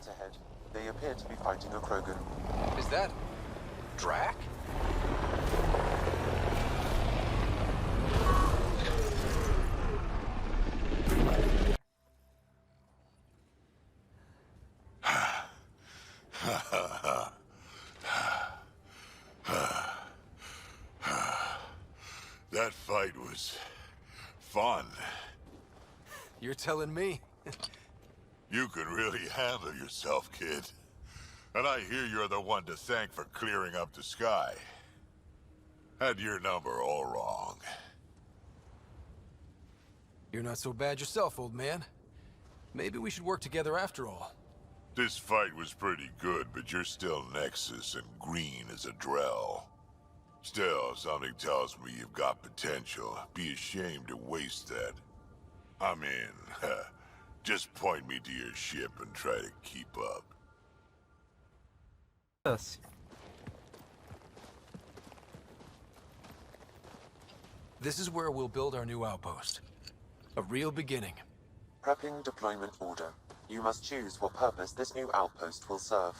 Threat ahead. They appear to be fighting a Krogan. Is that... Drac? That fight was fun. You're telling me? You can really handle yourself, kid. And I hear you're the one to thank for clearing up the sky. Had your number all wrong. You're not so bad yourself, old man. Maybe we should work together after all. This fight was pretty good, but you're still Nexus and green as a Drell. Still, something tells me you've got potential. Be ashamed to waste that. I mean, just point me to your ship and try to keep up. Yes. This is where we'll build our new outpost. A real beginning. Prepping deployment order. You must choose what purpose this new outpost will serve.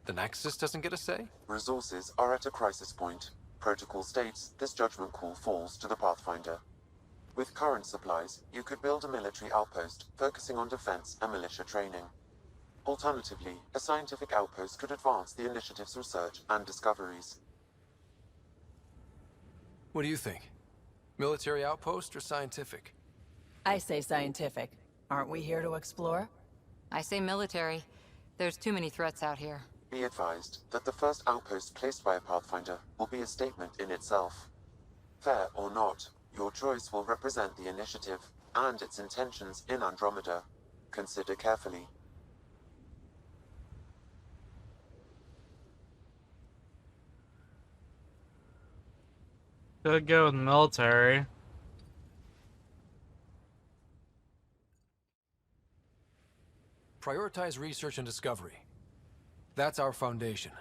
The Nexus doesn't get a say? Resources are at a crisis point. Protocol states this judgment call falls to the Pathfinder. With current supplies, you could build a military outpost focusing on defense and militia training. Alternatively, a scientific outpost could advance the initiative's research and discoveries. What do you think? Military outpost or scientific? I say scientific. Aren't we here to explore? I say military. There's too many threats out here. Be advised that the first outpost placed by a Pathfinder will be a statement in itself. Fair or not, your choice will represent the initiative and its intentions in Andromeda. Consider carefully. Could go with military. Prioritize research and discovery. That's our foundation.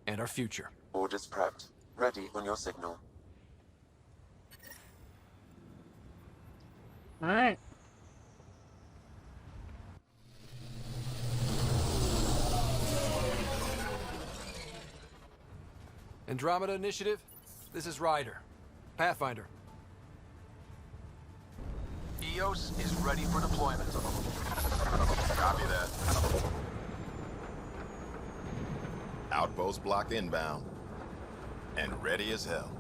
And our future. Orders prepped. Ready on your signal. Alright. Andromeda Initiative, this is Ryder. Pathfinder. EOS is ready for deployment. Copy that. Outpost block inbound. And ready as hell.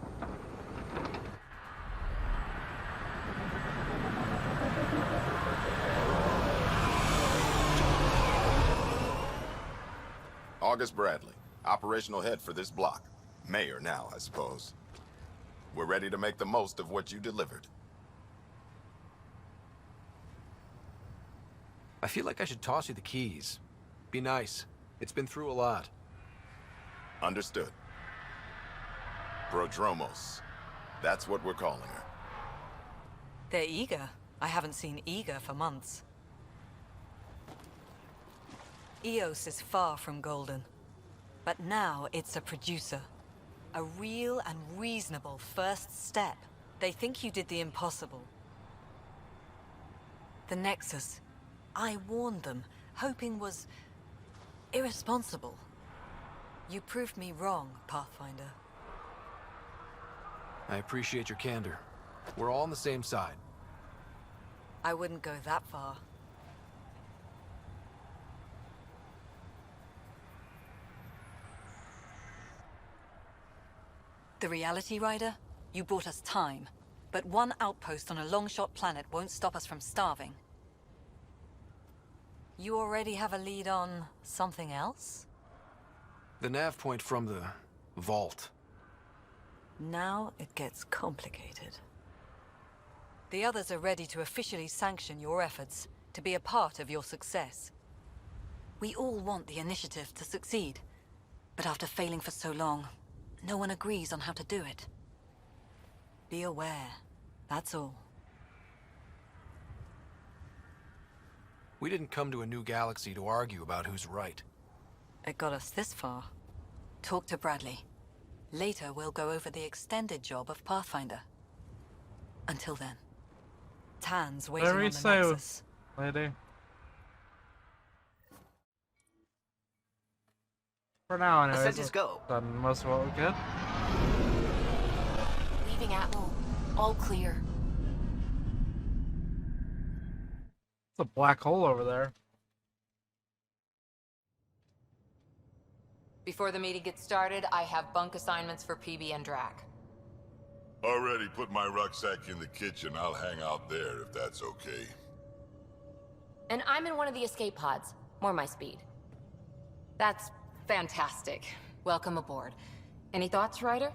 August Bradley, operational head for this block. Mayor now, I suppose. We're ready to make the most of what you delivered. I feel like I should toss you the keys. Be nice. It's been through a lot. Understood. Prodromos. That's what we're calling her. They're eager. I haven't seen eager for months. EOS is far from golden. But now it's a producer. A real and reasonable first step. They think you did the impossible. The Nexus. I warned them, hoping was irresponsible. You proved me wrong, Pathfinder. I appreciate your candor. We're all on the same side. I wouldn't go that far. The Reality Rider? You brought us time. But one outpost on a long-shot planet won't stop us from starving. You already have a lead on something else? The nav point from the vault. Now it gets complicated. The others are ready to officially sanction your efforts, to be a part of your success. We all want the initiative to succeed, but after failing for so long, no one agrees on how to do it. Be aware, that's all. We didn't come to a new galaxy to argue about who's right. It got us this far. Talk to Bradley. Later, we'll go over the extended job of Pathfinder. Until then, Tan's waiting on the Nexus. Lady. For now, I anyways. said just go. Done most of what we could. Leaving Atmo. All clear. It's a black hole over there. Before the meeting gets started, I have bunk assignments for PB and Drac. Already put my rucksack in the kitchen. I'll hang out there if that's okay. And I'm in one of the escape pods. More my speed. That's fantastic. Welcome aboard. Any thoughts, Ryder?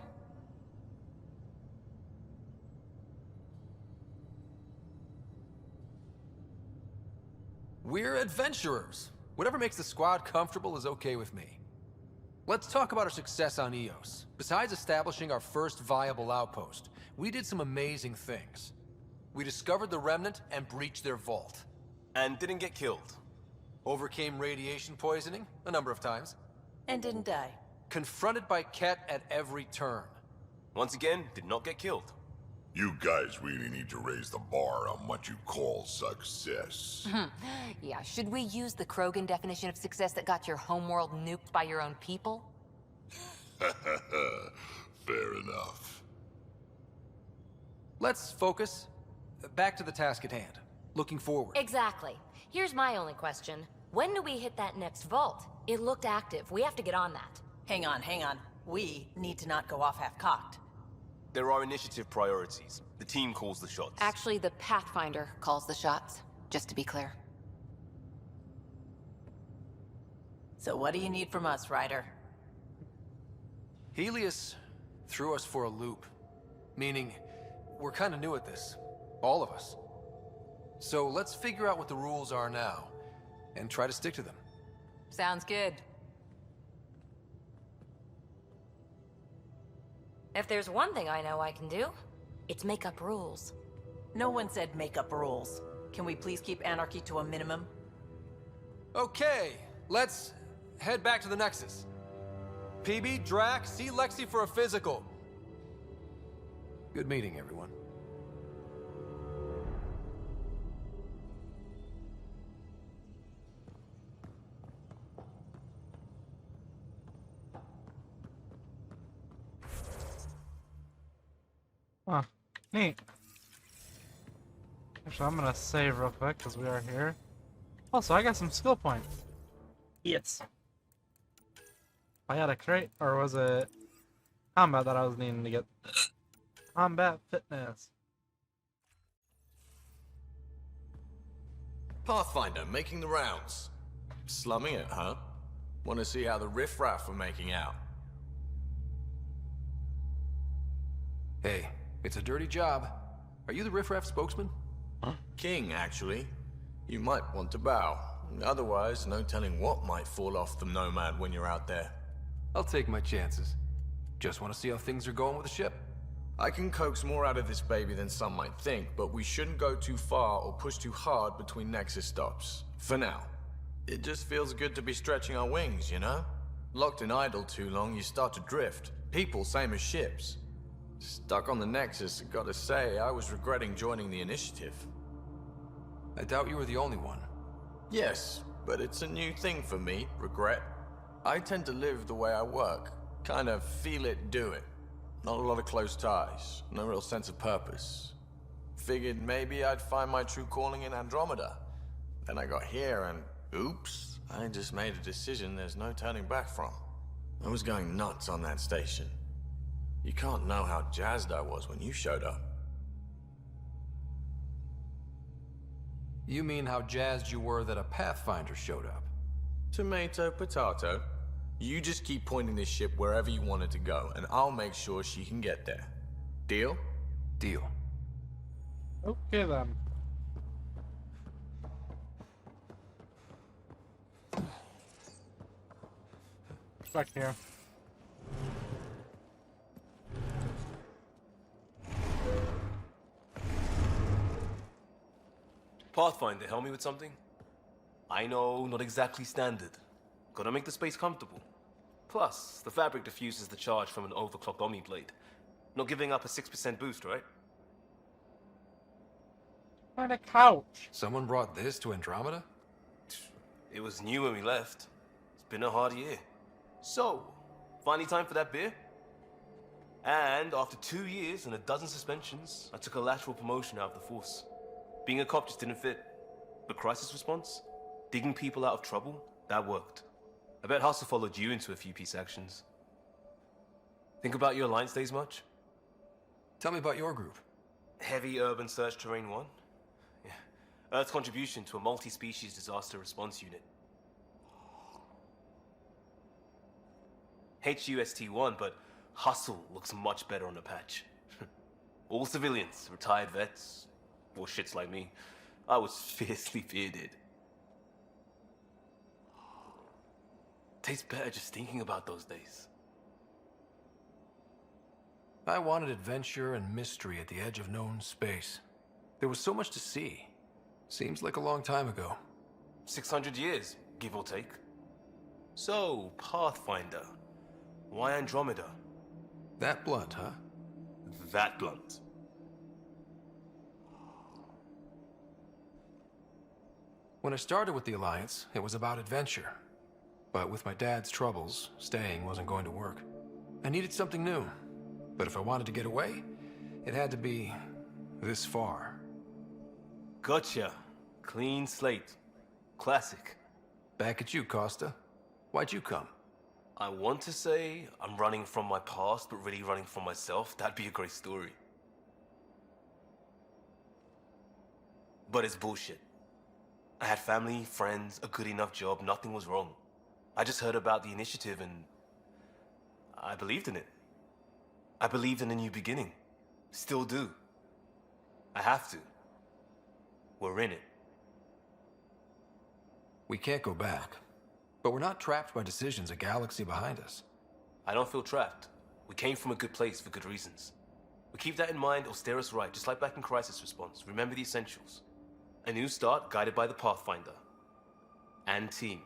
We're adventurers. Whatever makes the squad comfortable is okay with me. Let's talk about our success on Eos. Besides establishing our first viable outpost, we did some amazing things. We discovered the Remnant and breached their vault. And didn't get killed. Overcame radiation poisoning a number of times. And didn't die. Confronted by Ket at every turn. Once again, did not get killed. You guys really need to raise the bar on what you call success. Yeah, should we use the Krogan definition of success that got your homeworld nuked by your own people? Fair enough. Let's focus. Back to the task at hand. Looking forward. Exactly. Here's my only question. When do we hit that next vault? It looked active. We have to get on that. Hang on, hang on. We need to not go off half-cocked. There are initiative priorities. The team calls the shots. Actually, the Pathfinder calls the shots, just to be clear. So what do you need from us, Ryder? Helios threw us for a loop. Meaning, we're kind of new at this. All of us. So let's figure out what the rules are now, and try to stick to them. Sounds good. If there's one thing I know I can do, it's make up rules. No one said make up rules. Can we please keep anarchy to a minimum? Okay, let's head back to the Nexus. PB, Drac, see Lexi for a physical. Good meeting, everyone. Huh. Neat. Actually, I'm gonna save real quick because we are here. Also, I got some skill points. Yes. I got a crate, or was it combat that I was needing to get? Combat fitness. Pathfinder, making the rounds. Slumming it, huh? Want to see how the riffraff are making out? Hey, it's a dirty job. Are you the riffraff spokesman? King, actually. You might want to bow. Otherwise, no telling what might fall off the Nomad when you're out there. I'll take my chances. Just want to see how things are going with the ship. I can coax more out of this baby than some might think, but we shouldn't go too far or push too hard between Nexus stops. For now. It just feels good to be stretching our wings, you know? Locked in idle too long, you start to drift. People, same as ships. Stuck on the Nexus, gotta say, I was regretting joining the initiative. I doubt you were the only one. Yes, but it's a new thing for me, regret. I tend to live the way I work. Kind of feel it, do it. Not a lot of close ties, no real sense of purpose. Figured maybe I'd find my true calling in Andromeda. Then I got here and, oops, I just made a decision there's no turning back from. I was going nuts on that station. You can't know how jazzed I was when you showed up. You mean how jazzed you were that a Pathfinder showed up? Tomato, potato. You just keep pointing this ship wherever you want it to go, and I'll make sure she can get there. Deal? Deal. Okay then. Back here. Pathfinder, help me with something? I know, not exactly standard. Gotta make the space comfortable. Plus, the fabric diffuses the charge from an overclocked Omni blade. Not giving up a 6% boost, right? On a couch. Someone brought this to Andromeda? It was new when we left. It's been a hard year. So, finally time for that beer? And after 2 years and a dozen suspensions, I took a lateral promotion out of the force. Being a cop just didn't fit. But crisis response? Digging people out of trouble? That worked. I bet Hustle followed you into a few peace actions. Think about your Alliance days much? Tell me about your group. Heavy Urban Search Terrain 1? Yeah. Earth's contribution to a multi-species disaster response unit. HUST-1, but Hustle looks much better on the patch. All civilians, retired vets, or shits like me. I was fiercely bearded. Tastes better just thinking about those days. I wanted adventure and mystery at the edge of known space. There was so much to see. Seems like a long time ago. 600 years, give or take. So, Pathfinder. Why Andromeda? That blunt, huh? That blunt. When I started with the Alliance, it was about adventure. But with my dad's troubles, staying wasn't going to work. I needed something new. But if I wanted to get away, it had to be this far. Gotcha. Clean slate. Classic. Back at you, Costa. Why'd you come? I want to say I'm running from my past, but really running from myself. That'd be a great story. But it's bullshit. I had family, friends, a good enough job, nothing was wrong. I just heard about the initiative and I believed in it. I believed in a new beginning. Still do. I have to. We're in it. We can't go back. But we're not trapped by decisions a galaxy behind us. I don't feel trapped. We came from a good place for good reasons. We keep that in mind or steer us right, just like back in Crisis Response. Remember the essentials. A new start guided by the Pathfinder. And team.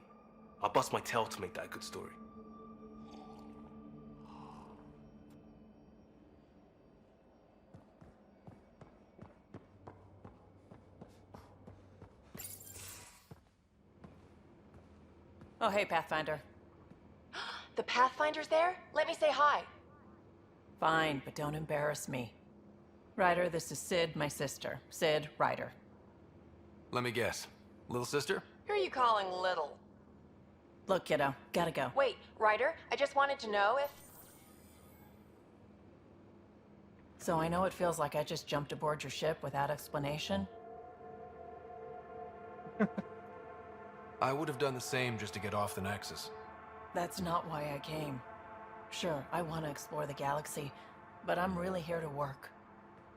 I'll bust my tail to make that a good story. Oh, hey, Pathfinder. The Pathfinder's there? Let me say hi. Fine, but don't embarrass me. Ryder, this is Sid, my sister. Sid, Ryder. Let me guess. Little sister? Who are you calling little? Look, kiddo, gotta go. Wait, Ryder, I just wanted to know if... So I know it feels like I just jumped aboard your ship without explanation. I would have done the same just to get off the Nexus. That's not why I came. Sure, I want to explore the galaxy, but I'm really here to work.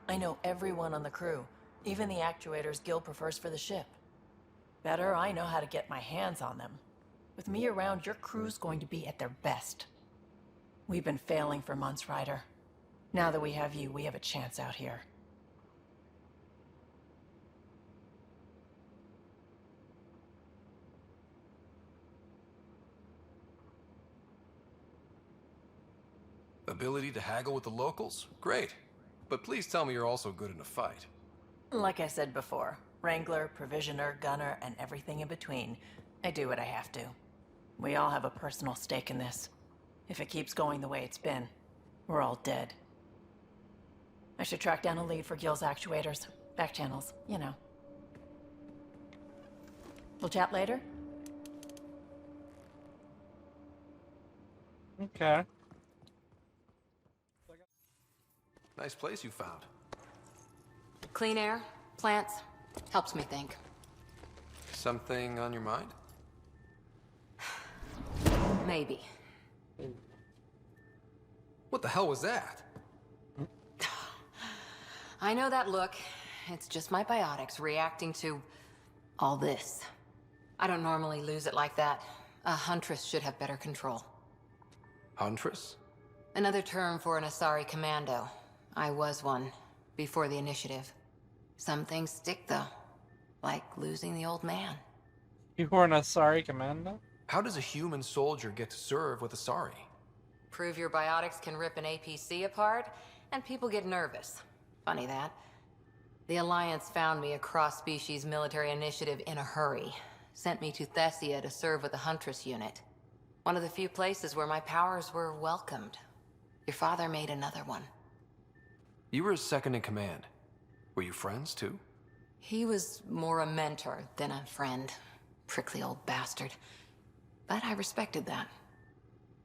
I know everyone on the crew, even the actuators Gil prefers for the ship. Better, I know how to get my hands on them. With me around, your crew's going to be at their best. We've been failing for months, Ryder. Now that we have you, we have a chance out here. Ability to haggle with the locals? Great. But please tell me you're also good in a fight. Like I said before, Wrangler, Provisioner, Gunner, and everything in between. I do what I have to. We all have a personal stake in this. If it keeps going the way it's been, we're all dead. I should track down a lead for Gil's actuators. Back channels, you know. We'll chat later? Okay. Nice place you found. Clean air, plants, helps me think. Something on your mind? Maybe. What the hell was that? I know that look. It's just my biotics reacting to all this. I don't normally lose it like that. A huntress should have better control. Huntress? Another term for an Asari commando. I was one, before the initiative. Some things stick, though. Like losing the old man. You were an Asari commando? How does a human soldier get to serve with Asari? Prove your biotics can rip an APC apart, and people get nervous. Funny that. The Alliance found me a cross-species military initiative in a hurry. Sent me to Thessia to serve with the Huntress unit. One of the few places where my powers were welcomed. Your father made another one. You were his second in command. Were you friends, too? He was more a mentor than a friend. Prickly old bastard. But I respected that.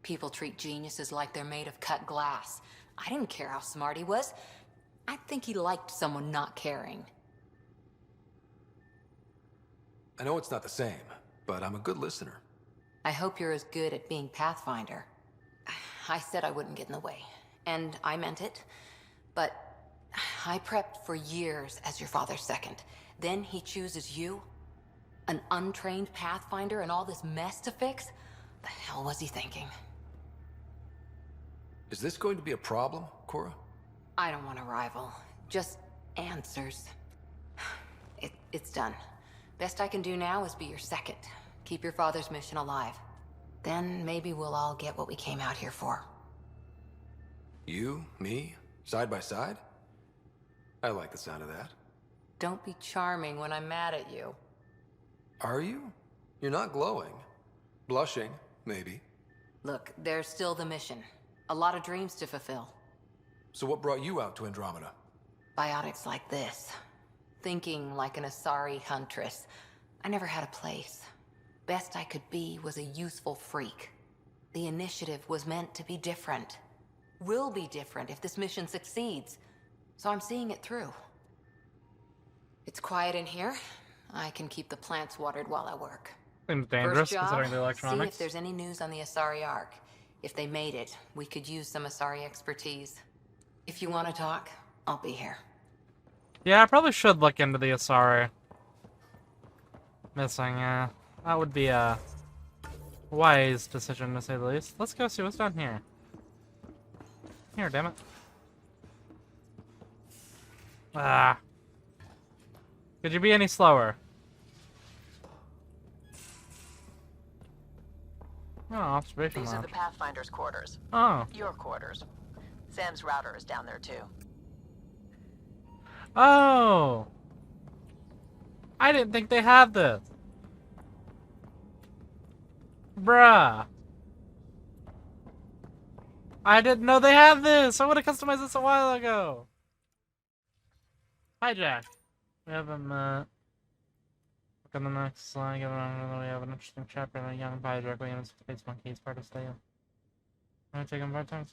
People treat geniuses like they're made of cut glass. I didn't care how smart he was. I think he liked someone not caring. I know it's not the same, but I'm a good listener. I hope you're as good at being Pathfinder. I said I wouldn't get in the way, and I meant it. But I prepped for years as your father's second. Then he chooses you? An untrained Pathfinder and all this mess to fix? The hell was he thinking? Is this going to be a problem, Cora? I don't want a rival. Just answers. It's done. Best I can do now is be your second. Keep your father's mission alive. Then maybe we'll all get what we came out here for. You, me, side by side? I like the sound of that. Don't be charming when I'm mad at you. Are you? You're not glowing. Blushing, maybe. Look, there's still the mission. A lot of dreams to fulfill. So what brought you out to Andromeda? Biotics like this. Thinking like an Asari huntress. I never had a place. Best I could be was a useful freak. The initiative was meant to be different. Will be different if this mission succeeds. So I'm seeing it through. It's quiet in here. I can keep the plants watered while I work. Seems dangerous First job, considering the see electronics. if there's any news on the Asari Ark. If they made it, we could use some Asari expertise. If you want to talk, I'll be here. Yeah, I probably should look into the Asari. Missing, yeah. That would be a wise decision, to say the least. Let's go see what's down here. Here, damn it. Ah. Could you be any slower? Oh, observation These are lounge. the Pathfinder's quarters. Oh. Your quarters. Sam's router is down there too. Oh! I didn't think they had this. Bruh. I didn't know they had this. I would have customized this a while ago. Hi, Jack. We have him, look on the next slide. We have an interesting chapter on a young Jack Williams, Space Monkey's part of stay. I'm gonna take him by time.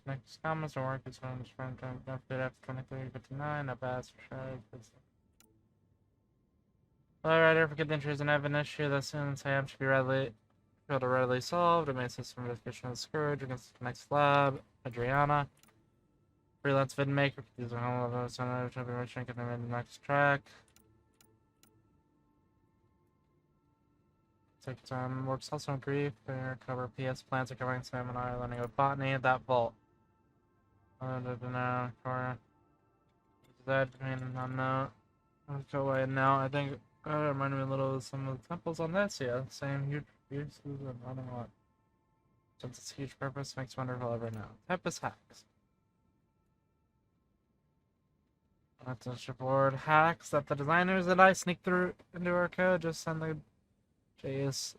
Next comments or work is from his friend. Don't fit after 23:59. Not bad. Alright, forget the entries and have an issue that soon Sam should be readily solved. It may system investigation of the Scourge against the next lab. Adriana. Freelance vid maker. These are home of those center to be mentioned. Get them in the next track. Take time. Works also in grief. Cover PS plants are covering Sam and I learning about botany at that vault. Cora. Is that between unknown? Let's go away now. I think it reminded me a little of some of the temples on this. Yeah, same huge uses and running a lot. Since its huge purpose makes wonder if I'll ever know. Tempest hacks. That's a board hacks that the designers and I sneak through into our code. Just send the JCSB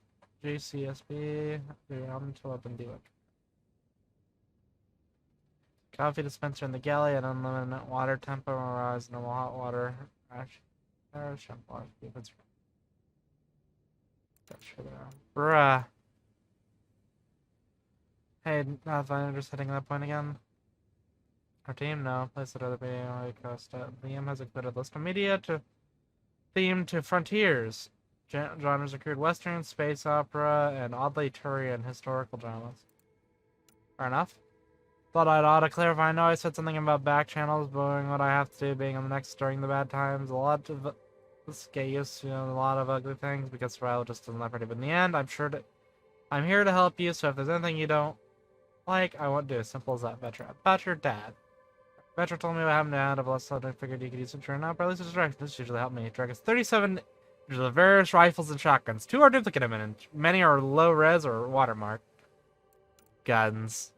to open do it. Coffee dispenser in the galley at unlimited water tempo, rise normal hot water. Shampoo. Bruh. Hey, Pathfinder, just hitting that point again. Our team, no. Place it other way coast. Liam has included a list of media themed to frontiers. Genres include Western, space opera, and oddly Turian historical dramas. Fair enough. Thought I'd ought to clarify. I know I said something about back channels, but what I have to do being on the next during the bad times. A lot of this get used to a lot of ugly things because survival just doesn't let pretty. But in the end, I'm here to help you. So if there's anything you don't like, I won't do. Simple as that, Vetra. About your dad. Vetra told me what happened to Dad. I've lost I figured you could use it. Turn out, but at least it's direct. This usually helped me. Drag us 37. There's the various rifles and shotguns. 2 are duplicate and many are low res or watermark. Guns.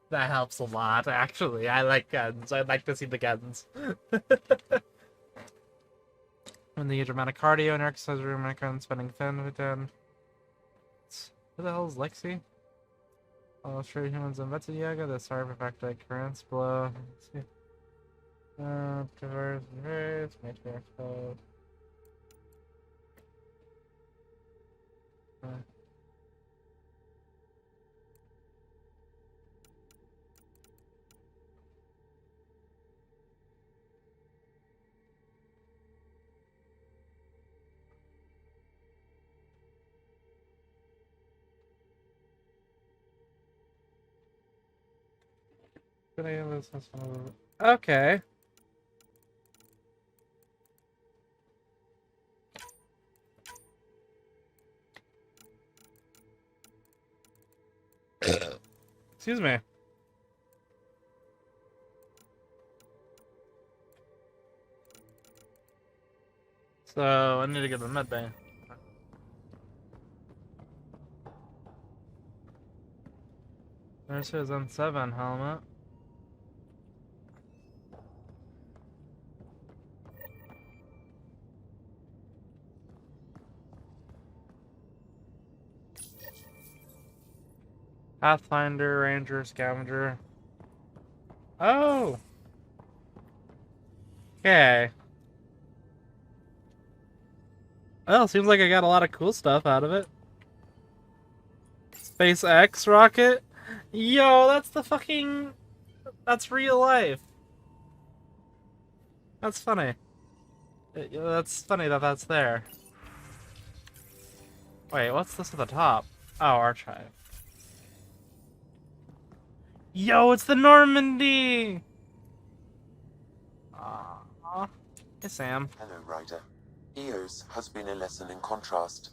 That helps a lot, actually. I like guns. I'd like to see the guns. When the huge amount of cardio and exercise room and spending fun with them. Who the hell is Lexi? All straight humans invented yoga. The star perfect currents below. Let's see. Diverse race, makes me exposed. Okay. Excuse me. So I need to get the med bay. There's his N7 helmet. Pathfinder, Ranger, Scavenger. Oh! Okay. Well, seems like I got a lot of cool stuff out of it. SpaceX rocket? Yo, that's the fucking... That's real life. That's funny. That's funny that that's there. Wait, what's this at the top? Oh, archive. Yo, it's the Normandy! Aww. Hey, Sam. Hello, Ryder. Eos has been a lesson in contrast.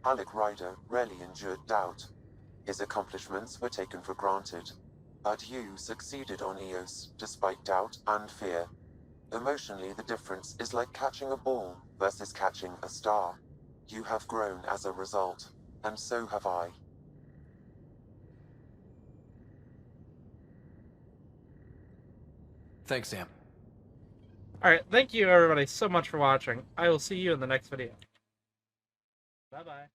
Alec Ryder rarely endured doubt. His accomplishments were taken for granted. But you succeeded on Eos, despite doubt and fear. Emotionally, the difference is like catching a ball versus catching a star. You have grown as a result, and so have I. Thanks, Sam. Alright, thank you everybody so much for watching. I will see you in the next video. Bye-bye.